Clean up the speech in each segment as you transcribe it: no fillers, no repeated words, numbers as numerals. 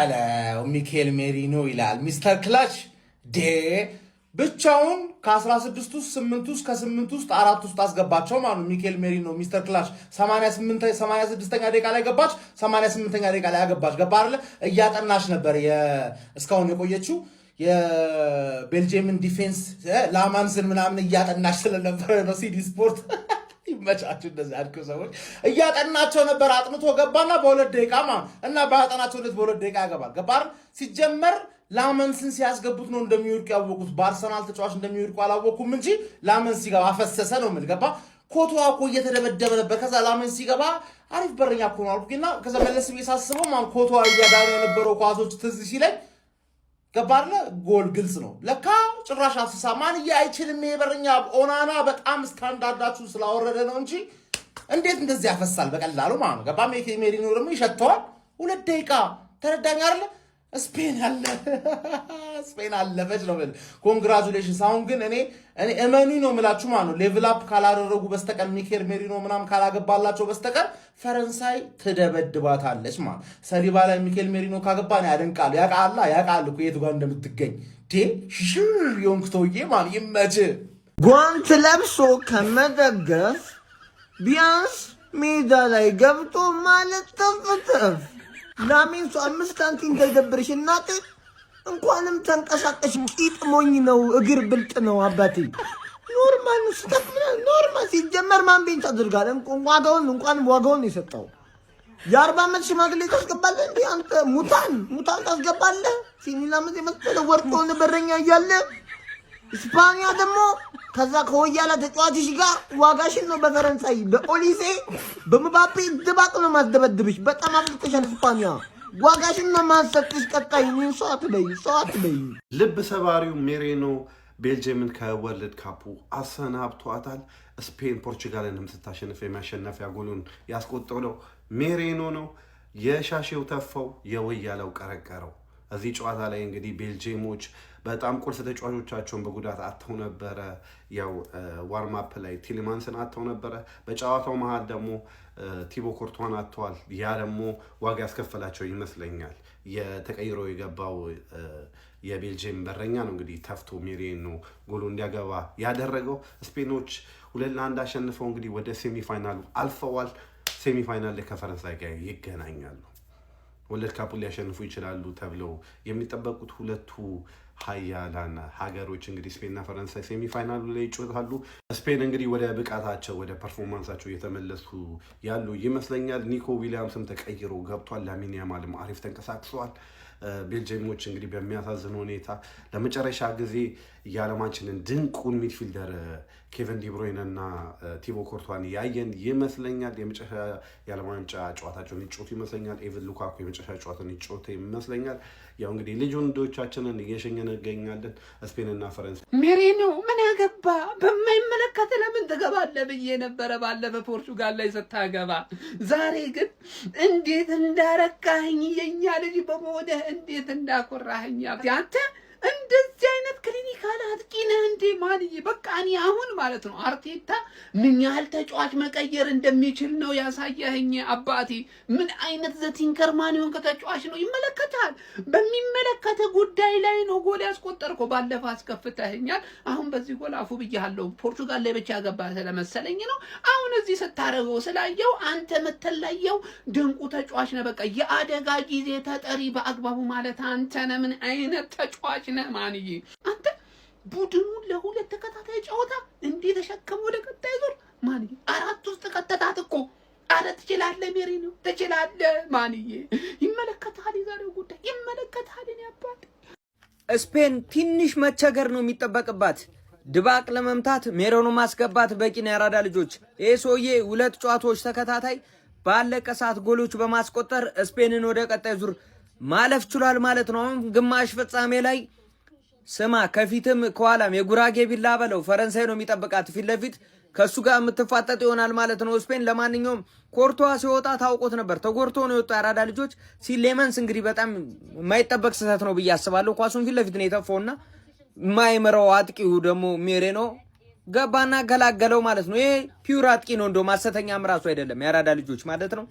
በለው ሚኬል ሜሪኖ ይላል ሚስተር ክላች ዴ ብቻውን ከ16 ውስጥ 8 ውስጥ ከ8 ውስጥ 4 ውስጥ አስገባቸው ማለት ነው። ሚኬል ሜሪኖ ሚስተር ክላች 86ኛ ደቂቃ ላይ ገባች፣ 88ኛ ደቂቃ ላይ አገባች። ገባ አይደለ? እያጠናች ነበር እስካሁን የቆየችው የቤልጂየምን ዲፌንስ ላማንስን ምናምን እያጠናች ስለነበረ ነው። ሲዲ ስፖርት ይመቻችሁ። እንደዚህ አድርገው ሰዎች እያጠናቸው ነበር። አጥንቶ ገባና በሁለት ደቂቃ እና በአጠናቸው በሁለት ደቂቃ ያገባል። ገባር ሲጀመር ላመንስን ሲያስገቡት ነው እንደሚወድቁ ያወቁት። በአርሰናል ተጫዋች እንደሚወድቁ አላወኩም እንጂ ላመንስ ሲገባ አፈሰሰ ነው የምልህ። ገባ ኮቶዋ እኮ እየተደበደበ ነበር። ከዛ ላመንስ ሲገባ አሪፍ በረኛ እኮ ነው አልኩኝና ከዛ መለስ ብዬ ሳስበው ማን ኮቶዋ እያዳነ የነበረው ኳሶች ትዝ ሲለኝ ገባርለ ጎል ግልጽ ነው ለካ ጭራሽ አፍሳ ማን አይችልም። የበረኛ ኦናና በጣም ስታንዳርዳችሁ ስላወረደ ነው እንጂ እንዴት እንደዚህ ያፈሳል በቀላሉ ማለት ነው። ገባ ሚኬል ሜሪኖ ደግሞ ይሸተዋል። ሁለት ደቂቃ ተረዳኝ አይደለ? ስፔን አለፈች ነው ማለት ኮንግራቹሌሽንስ። አሁን ግን እኔ እመኑ ነው የምላችሁ ማለት ነው ሌቭል አፕ ካላደረጉ በስተቀር ሚኬል ሜሪኖ ምናምን ካላገባላቸው በስተቀር ፈረንሳይ ትደበድባታለች ማለት ሰሊባ ላይ ሚኬል ሜሪኖ ካገባ ነው ያደንቃሉ። ያቃሉ እኮ የቱ ጋር እንደምትገኝ ሽር የሆንክተውዬ ማለት ይመች ጓንት ለብሶ ከመደገፍ ቢያንስ ሜዳ ላይ ገብቶ ማለት ተፍተፍ ላሚን 5 ሳንቲም እንዳይደብርሽ እናቴ። እንኳንም ተንቀሳቀሽ ቂጥ ሞኝ ነው እግር ብልጥ ነው አባቴ። ኖርማል ኖርማል ሲጀመር ማን ቤንች አድርጋል እንኳን ዋጋውን የሰጠው የ40 ዓመት ሽማግሌ ታስገባለህ እንዴ አንተ? ሙታን ታስገባለህ? ሲኒላምዝ የመሰለ ወርቆን በረኛ እያለ ኢስፓኒያ ደግሞ ከዛ ከወያላ ተጫዋችሽ ጋር ዋጋሽን ነው በፈረንሳይ በኦሊሴ በምባፔ ድባቅ ነው ማስደበድብሽ። በጣም አፍልተሻል ኢስፓኒያ ዋጋሽን ነው ማሰጥሽ። ቀጣይ ምን ሰዓት በይ ልብ ሰባሪው ሜሪኖ ቤልጂየምን ከወርልድ ካፑ አሰናብቷታል። ስፔን ፖርቹጋልንም ስታሸንፍ የሚያሸነፊያ ጎሉን ያስቆጠረው ሜሪኖ ነው። የሻሼው ተፋው የወያለው ቀረቀረው። እዚህ ጨዋታ ላይ እንግዲህ ቤልጂየሞች በጣም ቁልፍ ተጫዋቾቻቸውን በጉዳት አጥተው ነበረ። ያው ዋርም አፕ ላይ ቲሊማንስን አጥተው ነበረ። በጨዋታው መሃል ደግሞ ቲቦ ኮርቷን አጥተዋል። ያ ደግሞ ዋጋ ያስከፈላቸው ይመስለኛል። የተቀይሮ የገባው የቤልጂየም በረኛ ነው እንግዲህ ተፍቶ ሜሪኖ ጎሉ እንዲያገባ ያደረገው። ስፔኖች 2-1 አሸንፈው እንግዲህ ወደ ሴሚፋይናሉ አልፈዋል። ሴሚፋይናል ላይ ከፈረንሳይ ጋር ይገናኛሉ። ወርልድ ካፑን ሊያሸንፉ ይችላሉ ተብለው የሚጠበቁት ሁለቱ ሀያላን ሀገሮች እንግዲህ ስፔንና ፈረንሳይ ሴሚፋይናሉ ላይ ይጫወታሉ። ስፔን እንግዲህ ወደ ብቃታቸው ወደ ፐርፎርማንሳቸው እየተመለሱ ያሉ ይመስለኛል። ኒኮ ዊሊያምስም ተቀይሮ ገብቷል። ላሚን ያማልም አሪፍ ተንቀሳቅሰዋል። ቤልጂየሞች እንግዲህ በሚያሳዝን ሁኔታ ለመጨረሻ ጊዜ የዓለማችንን ድንቁን ሚድፊልደር ኬቨን ዲብሮይን እና ቲቦ ኮርቷን ያየን ይመስለኛል። የመጨረሻ የዓለም ዋንጫ ጨዋታቸውን ይጫወቱ ይመስለኛል። ኤቨን ሉካኩ የመጨረሻ ጨዋታውን ይጫወቱ ይመስለኛል። ያው እንግዲህ ልጅ ወንዶቻችንን እየሸኘን እንገኛለን። ስፔንና ፈረንሳይ ሜሪኖ ምን ያገባ በማይመለከት ለምን ትገባለህ ብዬ ነበረ ባለፈ ፖርቹጋል ላይ ስታገባ። ዛሬ ግን እንዴት እንዳረካኸኝ የኛ ልጅ በመሆንህ እንዴት እንዳኮራኸኝ አንተ እንደዚህ አይነት ክሊኒካል አጥቂ ነህ እንዴ ማንዬ? በቃ እኔ አሁን ማለት ነው አርቴታ ምን ያህል ተጫዋች መቀየር እንደሚችል ነው ያሳየኸኝ አባቴ። ምን አይነት ዘቲንከር ማን ይሆን ከተጫዋች ነው ይመለከታል። በሚመለከተ ጉዳይ ላይ ነው ጎል ያስቆጠርከው። ባለፈው አስከፍተኸኛል። አሁን በዚህ ጎል አፉ ብያለሁ። ፖርቹጋል ላይ ብቻ ገባ ስለመሰለኝ ነው። አሁን እዚህ ስታረገው ስላየው አንተ መተላየው ድንቁ ተጫዋች ነህ። በቃ የአደጋ ጊዜ ተጠሪ በአግባቡ ማለት አንተ ነህ። ምን አይነት ተጫዋች ነህ ማንዬ? አንተ ቡድኑን ለሁለት ተከታታይ ጨዋታ እንዴ ተሸከም ወደ ቀጣይ ዙር ማንዬ 4 ውስጥ ከተታት እኮ። አረ ትችላለህ ሜሪኖ ትችላለህ ማንዬ። ይመለከታል፣ የዛሬው ጉዳይ ይመለከታል። እኔ አባት ስፔን ትንሽ መቸገር ነው የሚጠበቅባት። ድባቅ ለመምታት ሜሪኖ ማስገባት በቂ ነው። ያራዳ ልጆች ይሄ ሰውዬ 2 ጨዋታዎች ተከታታይ ባለቀ ሰዓት ጎሎች በማስቆጠር ስፔንን ወደ ቀጣይ ዙር ማለፍ ችሏል ማለት ነው። አሁን ግማሽ ፍጻሜ ላይ ስማ ከፊትም ከኋላም የጉራጌ ቢላ በለው ፈረንሳይ ነው የሚጠብቃት ፊት ለፊት ከሱ ጋር የምትፋጠጥ ይሆናል ማለት ነው ስፔን። ለማንኛውም ኮርቷ ሲወጣ ታውቆት ነበር፣ ተጎርቶ ነው የወጣው። ያራዳ ልጆች ሲሌመንስ እንግዲህ በጣም የማይጠበቅ ስህተት ነው ብዬ አስባለሁ። ኳሱን ፊት ለፊት ነው የተፋውና የማይመራው አጥቂው ደግሞ ሜሪኖ ገባና ገላገለው ማለት ነው። ይሄ ፒውር አጥቂ ነው፣ እንደው ማሰተኛም ራሱ አይደለም። ያራዳ ልጆች ማለት ነው።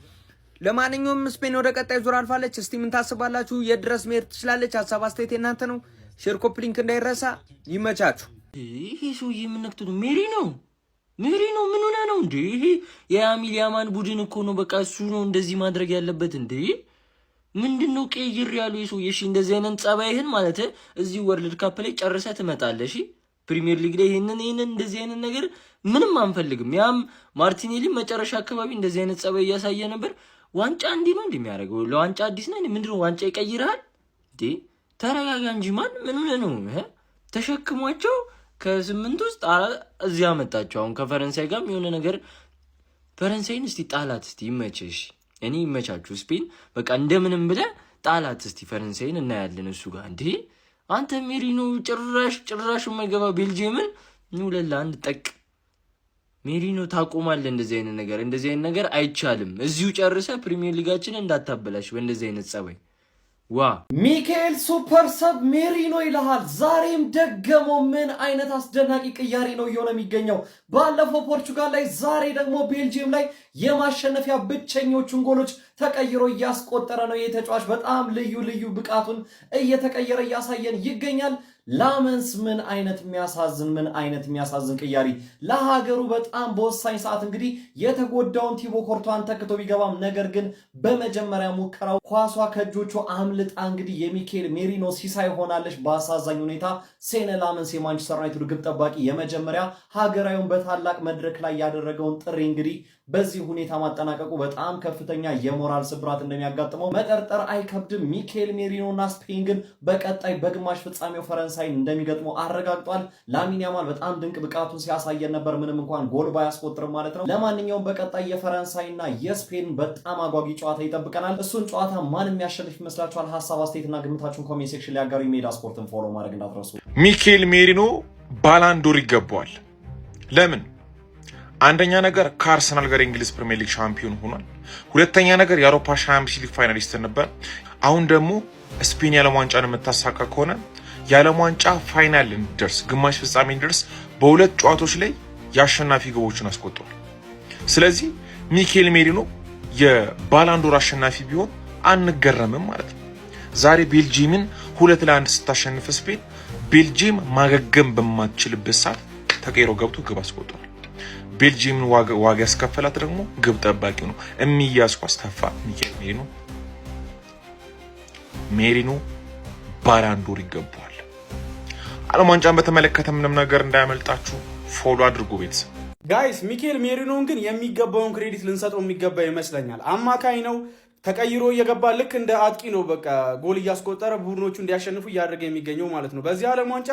ለማንኛውም ስፔን ወደ ቀጣይ ዙር አልፋለች። እስቲ ምን ታስባላችሁ? የድረስ መሄድ ትችላለች? ሀሳብ አስተያየት እናንተ ነው። ሼር ኮፒ ሊንክ እንዳይረሳ። ይመቻችሁ። ይሄ ሰውዬ ምን ነክቶ ነው? ሜሪ ነው ምን ሆነ ነው እንዴ? ይሄ የአሚል ያማን ቡድን እኮ ነው። በቃ እሱ ነው እንደዚህ ማድረግ ያለበት እንዴ። ምንድነው ቀይር ያለው ይሱ? እሺ እንደዚህ አይነት ጸባይህን ማለት እዚህ ወርልድ ካፕ ላይ ጨርሰህ ትመጣለህ። እሺ ፕሪሚየር ሊግ ላይ ይሄንን እንደዚህ አይነት ነገር ምንም አንፈልግም። ያም ማርቲኔሊ መጨረሻ አካባቢ እንደዚህ አይነት ጸባይ እያሳየ ነበር። ዋንጫ እንዲህ ነው እንደሚያደርገው? ለዋንጫ አዲስ ነኝ ምንድነው? ዋንጫ ይቀይራል እንዴ? ተረጋጋ እንጂ ማን ምን ሆነ ነው? ተሸክሟቸው ከ8 ውስጥ እዚህ አመጣቸው። አሁን ከፈረንሳይ ጋርም የሆነ ነገር ፈረንሳይን እስቲ ጣላት እስቲ ይመችሽ። እኔ ይመቻችሁ ስፔን በቃ እንደምንም ብለህ ጣላት እስቲ ፈረንሳይን እናያለን እሱ ጋር እንዴ። አንተ ሜሪኖ ጭራሽ የማይገባ ቤልጂየምን 2-1 ጠቅ ሜሪኖ ታቆማለህ። እንደዚህ አይነት ነገር አይቻልም። እዚሁ ጨርሰ ፕሪሚየር ሊጋችን እንዳታበላሽ በእንደዚህ አይነት ጸባይ። ዋ ሚካኤል ሱፐር ሰብ ሜሪኖ ይልሃል። ዛሬም ደገመው። ምን አይነት አስደናቂ ቅያሪ ነው እየሆነ የሚገኘው። ባለፈው ፖርቹጋል ላይ፣ ዛሬ ደግሞ ቤልጂየም ላይ የማሸነፊያ ብቸኞቹን ጎሎች ተቀይሮ እያስቆጠረ ነው። የተጫዋች በጣም ልዩ ብቃቱን እየተቀየረ እያሳየን ይገኛል። ላመንስ ምን አይነት የሚያሳዝን ቅያሪ ለሀገሩ በጣም በወሳኝ ሰዓት እንግዲህ የተጎዳውን ቲቦ ኮርቷን ተክቶ ቢገባም ነገር ግን በመጀመሪያ ሙከራው ኳሷ ከእጆቹ አምልጣ እንግዲህ የሚካኤል ሜሪኖ ሲሳይ ሆናለች። በአሳዛኝ ሁኔታ ሴነ ላመንስ የማንቸስተር ዩናይትድ ግብ ጠባቂ የመጀመሪያ ሀገራዊውን በታላቅ መድረክ ላይ ያደረገውን ጥሪ እንግዲህ በዚህ ሁኔታ ማጠናቀቁ በጣም ከፍተኛ የሞራል ስብራት እንደሚያጋጥመው መጠርጠር አይከብድም። ሚካኤል ሜሪኖ እና ስፔን ግን በቀጣይ በግማሽ ፍጻሜው ፈረንሳይን እንደሚገጥሙ አረጋግጧል። ላሚን ያማል በጣም ድንቅ ብቃቱን ሲያሳየን ነበር፣ ምንም እንኳን ጎል ባያስቆጥርም ማለት ነው። ለማንኛውም በቀጣይ የፈረንሳይና የስፔን በጣም አጓጊ ጨዋታ ይጠብቀናል። እሱን ጨዋታ ማን የሚያሸንፍ ይመስላችኋል? ሀሳብ አስተያየትና ግምታችሁን ኮሜንት ሴክሽን ላይ ያጋሩ። ሜዳ ስፖርትን ፎሎ ማድረግ እንዳትረሱ። ሚካኤል ሜሪኖ ባላንዶር ይገባዋል። ለምን? አንደኛ ነገር ከአርሰናል ጋር የእንግሊዝ ፕሪሚየር ሊግ ሻምፒዮን ሆኗል። ሁለተኛ ነገር የአውሮፓ ሻምፒዮንስ ሊግ ፋይናሊስት ነበር። አሁን ደግሞ ስፔን የዓለም ዋንጫን የምታሳካ ከሆነ የዓለም ዋንጫ ፋይናል እንዲደርስ ግማሽ ፍጻሜ እንዲደርስ በሁለት ጨዋታዎች ላይ የአሸናፊ ግቦችን አስቆጥሯል። ስለዚህ ሚካኤል ሜሪኖ የባላንዶር አሸናፊ ቢሆን አንገረምም ማለት ነው። ዛሬ ቤልጂየምን 2-1 ስታሸንፍ ስፔን ቤልጂየም ማገገም በማትችልበት ሰዓት ተቀይሮ ገብቶ ግብ አስቆጥሯል። ቤልጂየምን ዋጋ ያስከፈላት ደግሞ ግብ ጠባቂው ነው። የሚያዝ ኳስ ተፋ። ሚካኤል ሜሪኖ ባላንዶር ይገባዋል። ዓለም ዋንጫን በተመለከተ ምንም ነገር እንዳያመልጣችሁ ፎሎ አድርጉ ቤተሰብ። ጋይስ ሚካኤል ሜሪኖን ግን የሚገባውን ክሬዲት ልንሰጠው የሚገባ ይመስለኛል። አማካኝ ነው፣ ተቀይሮ እየገባ ልክ እንደ አጥቂ ነው። በቃ ጎል እያስቆጠረ ቡድኖቹ እንዲያሸንፉ እያደረገ የሚገኘው ማለት ነው። በዚህ ዓለም ዋንጫ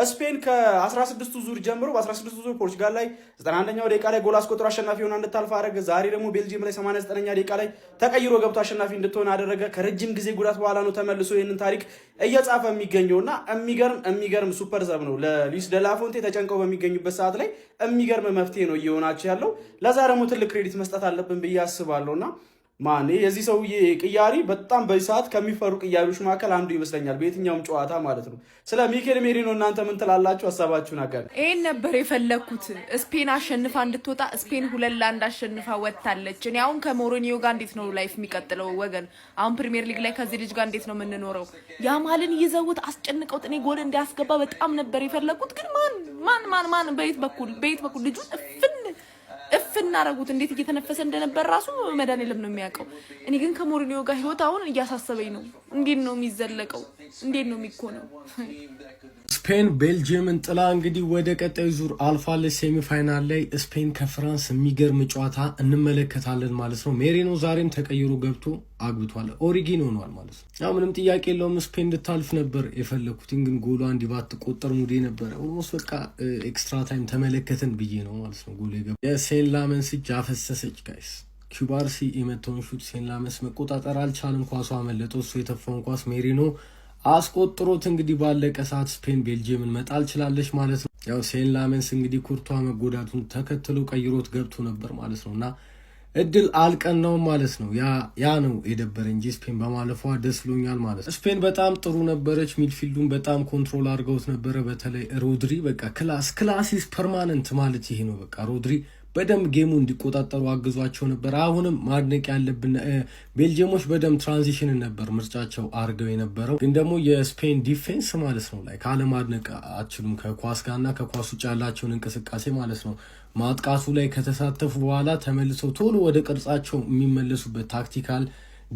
ስፔን ከ16ቱ ዙር ጀምሮ በ16ቱ ዙር ፖርቹጋል ላይ 91ኛው ደቂቃ ላይ ጎል አስቆጥሮ አሸናፊ ሆና እንድታልፍ አደረገ። ዛሬ ደግሞ ቤልጂየም ላይ 89ኛ ደቂቃ ላይ ተቀይሮ ገብቶ አሸናፊ እንድትሆን አደረገ። ከረጅም ጊዜ ጉዳት በኋላ ነው ተመልሶ ይህንን ታሪክ እየጻፈ የሚገኘውና የሚገርም ሱፐር ሰብ ነው። ለሉዊስ ደላፎንቴ ተጨንቀው በሚገኙበት ሰዓት ላይ የሚገርም መፍትሄ ነው እየሆናቸው ያለው። ለዛ ደግሞ ትልቅ ክሬዲት መስጠት አለብን ብዬ አስባለሁና ማን የዚህ ሰውዬ ቅያሪ በጣም በሰዓት ከሚፈሩ ቅያሪዎች መካከል አንዱ ይመስለኛል፣ በየትኛውም ጨዋታ ማለት ነው። ስለ ሚካኤል ሜሪኖ እናንተ ምን ትላላችሁ? ሀሳባችሁን አጋሩ። ይሄን ነበር የፈለኩት። ስፔን አሸንፋ እንድትወጣ። ስፔን 2-1 አሸንፋ ወጥታለች። እኔ አሁን ከሞሪኒዮ ጋር እንዴት ነው ላይፍ የሚቀጥለው ወገን? አሁን ፕሪሚየር ሊግ ላይ ከዚህ ልጅ ጋር እንዴት ነው የምንኖረው? ያማልን ይዘውት አስጨንቀውት እኔ ጎል እንዲያስገባ በጣም ነበር የፈለኩት። ግን ማን በየት በኩል ልጁን እናረጉት እንዴት እየተነፈሰ እንደነበር ራሱ መድኃኒዓለም ነው የሚያውቀው። እኔ ግን ከሞሪኒዮ ጋር ህይወት አሁን እያሳሰበኝ ነው። እንዴት ነው የሚዘለቀው? እንዴት ነው የሚኮነው? ስፔን ቤልጂየምን ጥላ እንግዲህ ወደ ቀጣዩ ዙር አልፋለች። ሴሚፋይናል ላይ ስፔን ከፍራንስ የሚገርም ጨዋታ እንመለከታለን ማለት ነው። ሜሪኖ ዛሬም ተቀይሮ ገብቶ አግብቷል። ኦሪጊን ሆኗል ማለት ነው። ያው ምንም ጥያቄ የለውም ስፔን እንድታልፍ ነበር የፈለኩት፣ ግን ጎሏ እንዲህ ባትቆጠር ሙዴ ነበረ። ኦልሞስት በቃ ኤክስትራ ታይም ተመለከትን ብዬ ነው ማለት ነው። ጎል የገባ የሴን ላመንስ እጅ አፈሰሰች ጋይስ። ኪባርሲ የመታውን ሹት ሴን ላመንስ መቆጣጠር አልቻለም። ኳሷ አመለጠው። እሱ የተፋውን ኳስ ሜሪኖ አስቆጥሮት እንግዲህ ባለቀ ሰዓት ስፔን ቤልጂየምን መጣል ችላለች ማለት ነው። ያው ሴን ላመንስ እንግዲህ ኩርቷ መጎዳቱን ተከትሎ ቀይሮት ገብቶ ነበር ማለት ነው እና እድል አልቀናውም ማለት ነው። ያ ነው የደበረ እንጂ ስፔን በማለፏ ደስ ብሎኛል ማለት ነው። ስፔን በጣም ጥሩ ነበረች። ሚድፊልዱን በጣም ኮንትሮል አድርገውት ነበረ። በተለይ ሮድሪ በቃ ክላስ ኢዝ ፐርማነንት ማለት ይሄ ነው። በቃ ሮድሪ በደንብ ጌሙ እንዲቆጣጠሩ አግዟቸው ነበር። አሁንም ማድነቅ ያለብን ቤልጅየሞች በደንብ ትራንዚሽንን ነበር ምርጫቸው አድርገው የነበረው። ግን ደግሞ የስፔን ዲፌንስ ማለት ነው ላይ ካለማድነቅ አችሉም። ከኳስ ጋርና ከኳስ ውጭ ያላቸውን እንቅስቃሴ ማለት ነው ማጥቃቱ ላይ ከተሳተፉ በኋላ ተመልሰው ቶሎ ወደ ቅርጻቸው የሚመለሱበት ታክቲካል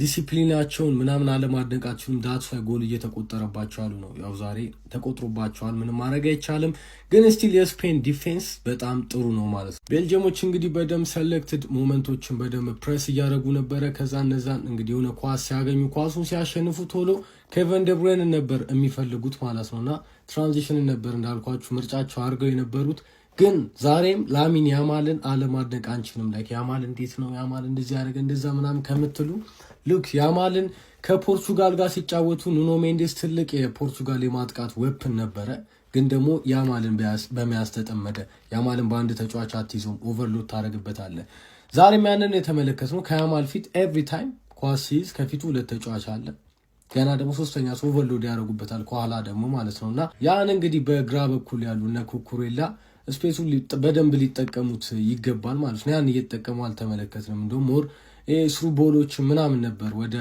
ዲሲፕሊናቸውን ምናምን አለማድነቃቸውን ዳትስ ላይ ጎል እየተቆጠረባቸው አሉ ነው። ያው ዛሬ ተቆጥሮባቸዋል፣ ምንም ማድረግ አይቻልም። ግን ስቲል የስፔን ዲፌንስ በጣም ጥሩ ነው ማለት ነው። ቤልጅየሞች እንግዲህ በደም ሰሌክትድ ሞመንቶችን በደም ፕሬስ እያደረጉ ነበረ። ከዛ እነዛን እንግዲህ የሆነ ኳስ ሲያገኙ ኳሱን ሲያሸንፉ ቶሎ ኬቨን ደብሬን ነበር የሚፈልጉት ማለት ነውና ትራንዚሽንን ነበር እንዳልኳችሁ ምርጫቸው አድርገው የነበሩት። ግን ዛሬም ላሚን ያማልን አለማድነቅ አንችልም። ላይክ ያማል እንዴት ነው ያማል እንደዚህ ያደረገ እንደዛ ምናምን ከምትሉ ሉክ ያማልን ከፖርቹጋል ጋር ሲጫወቱ ኑኖ ሜንዴስ ትልቅ የፖርቹጋል የማጥቃት ዌፕን ነበረ። ግን ደግሞ ያማልን በመያዝ ተጠመደ። ያማልን በአንድ ተጫዋች አትይዞም፣ ኦቨርሎድ ታደርግበታለህ። ዛሬም ያንን የተመለከትነው ከያማል ፊት ኤቭሪ ታይም ኳስ ሲይዝ ከፊቱ ሁለት ተጫዋች አለ። ገና ደግሞ ሶስተኛ ሰው ኦቨርሎድ ያደርጉበታል ከኋላ ደግሞ ማለት ነው። እና ያን እንግዲህ በግራ በኩል ያሉ እነ ኩኩሬላ ስፔሱን በደንብ ሊጠቀሙት ይገባል ማለት ነው። ያን እየተጠቀሙ አልተመለከትንም። እንደውም ሞር ስሩ ቦሎች ምናምን ነበር ወደ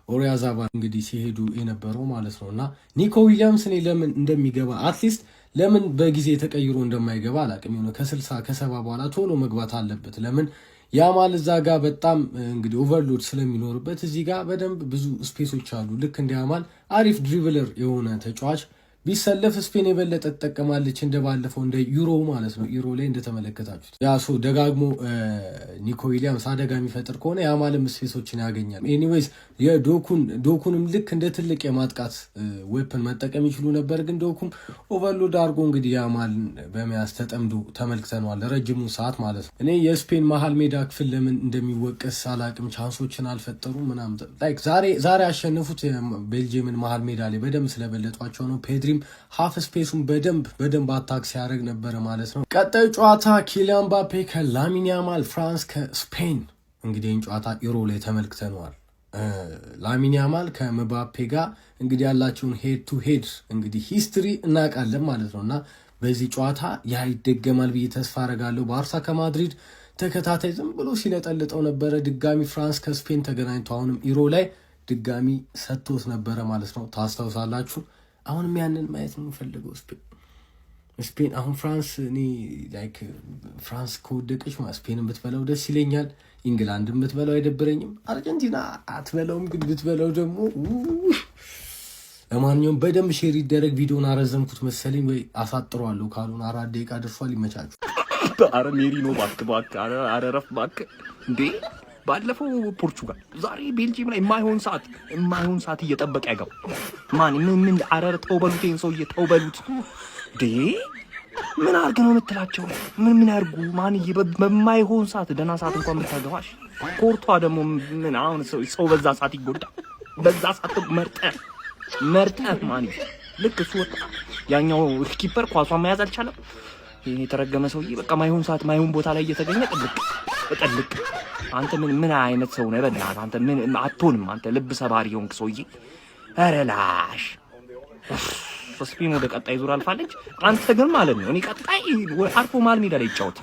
ኦሪያዛባል እንግዲህ ሲሄዱ የነበረው ማለት ነው። እና ኒኮ ዊሊያምስ እኔ ለምን እንደሚገባ አትሊስት ለምን በጊዜ ተቀይሮ እንደማይገባ አላውቅም። የሆነ ከ60 ከ70 በኋላ ቶሎ መግባት አለበት። ለምን ያማል እዛ ጋር በጣም እንግዲህ ኦቨርሎድ ስለሚኖርበት እዚህ ጋር በደንብ ብዙ ስፔሶች አሉ። ልክ እንደ ያማል አሪፍ ድሪብለር የሆነ ተጫዋች ቢሰለፍ ስፔን የበለጠ ትጠቀማለች፣ እንደባለፈው እንደ ዩሮ ማለት ነው። ዩሮ ላይ እንደተመለከታችሁት ያ ሰው ደጋግሞ ኒኮ ዊሊያምስ አደጋ የሚፈጥር ከሆነ ያማልም ስፔሶችን ያገኛል። ኤኒዌይስ ዶኩንም ልክ እንደ ትልቅ የማጥቃት ዌፐን መጠቀም ይችሉ ነበር። ግን ዶኩም ኦቨርሎድ አድርጎ እንግዲህ ያማልን በመያዝ ተጠምዶ ተመልክተነዋል ረጅሙ ሰዓት ማለት ነው። እኔ የስፔን መሀል ሜዳ ክፍል ለምን እንደሚወቀስ አላቅም። ቻንሶችን አልፈጠሩም ምናምን። ላይክ ዛሬ ያሸነፉት ቤልጅየምን መሀል ሜዳ ላይ በደንብ ስለበለጧቸው ነው። ፔድሪም ሃፍ ስፔሱን በደንብ አታክ ሲያደርግ ነበረ ማለት ነው። ቀጣዩ ጨዋታ ኪሊያን ምባፔ ከላሚን ያማል፣ ፍራንስ ከስፔን። እንግዲህ ጨዋታ ዩሮ ላይ ተመልክተነዋል። ላሚን ያማል ከምባፔ ጋር እንግዲህ ያላቸውን ሄድ ቱ ሄድ እንግዲህ ሂስትሪ እናውቃለን ማለት ነው። እና በዚህ ጨዋታ ያ ይደገማል ብዬ ተስፋ አረጋለሁ። ባርሳ ከማድሪድ ተከታታይ ዝም ብሎ ሲለጠልጠው ነበረ። ድጋሚ ፍራንስ ከስፔን ተገናኝቶ አሁንም ዩሮ ላይ ድጋሚ ሰጥቶት ነበረ ማለት ነው። ታስታውሳላችሁ። አሁንም ያንን ማየት ነው የምፈልገው። ስፔን አሁን ፍራንስ እኔ ላይክ ፍራንስ ከወደቀች ስፔንን ብትበላው ደስ ይለኛል። ኢንግላንድን ብትበላው አይደብረኝም። አርጀንቲና አትበላውም፣ ግን ብትበላው ደግሞ ለማንኛውም በደንብ ሼር ይደረግ። ቪዲዮን አረዘምኩት መሰለኝ ወይ አሳጥሯለሁ። ካልሆነ 4 ደቂቃ ደርሷል። ይመቻችሁ። አረ ሜሪኖ ባክ አረ ረፍ ባክ እንዴ! ባለፈው ፖርቹጋል ዛሬ ቤልጂየም ላይ የማይሆን ሰዓት እየጠበቀ ያገው ማን ምን አረር ተውበሉት ይሄን ሰውዬ ተውበሉት ዴ ምን አርግ ነው የምትላቸው? ምን ያርጉ ማንዬ? በማይሆን ሰዓት ደህና ሰዓት እንኳን የምታገባሽ ኮርቷ ደግሞ ምን አሁን ሰው በዛ ሰዓት ይጎዳ። በዛ ሰዓት መርጠህ ማንዬ ልክ እሱ ወጣ ያኛው ኪፐር ኳሷን መያዝ አልቻለም። ይሄ የተረገመ ሰውዬ በቃ ማይሆን ሰዓት ማይሆን ቦታ ላይ እየተገኘ ጥልቅ አንተ ምን አይነት ሰው ነህ? በእናትህ አንተ ምን አትሆንም? አንተ ልብ ሰባሪ የሆንክ ሰውዬ። ኧረ ላሽ ስፔን ወደ ቀጣይ ዙር አልፋለች። አንተ ግን ማለት ነው እኔ ቀጣይ አርፎ መሀል ሜዳ ላይ ይጫወት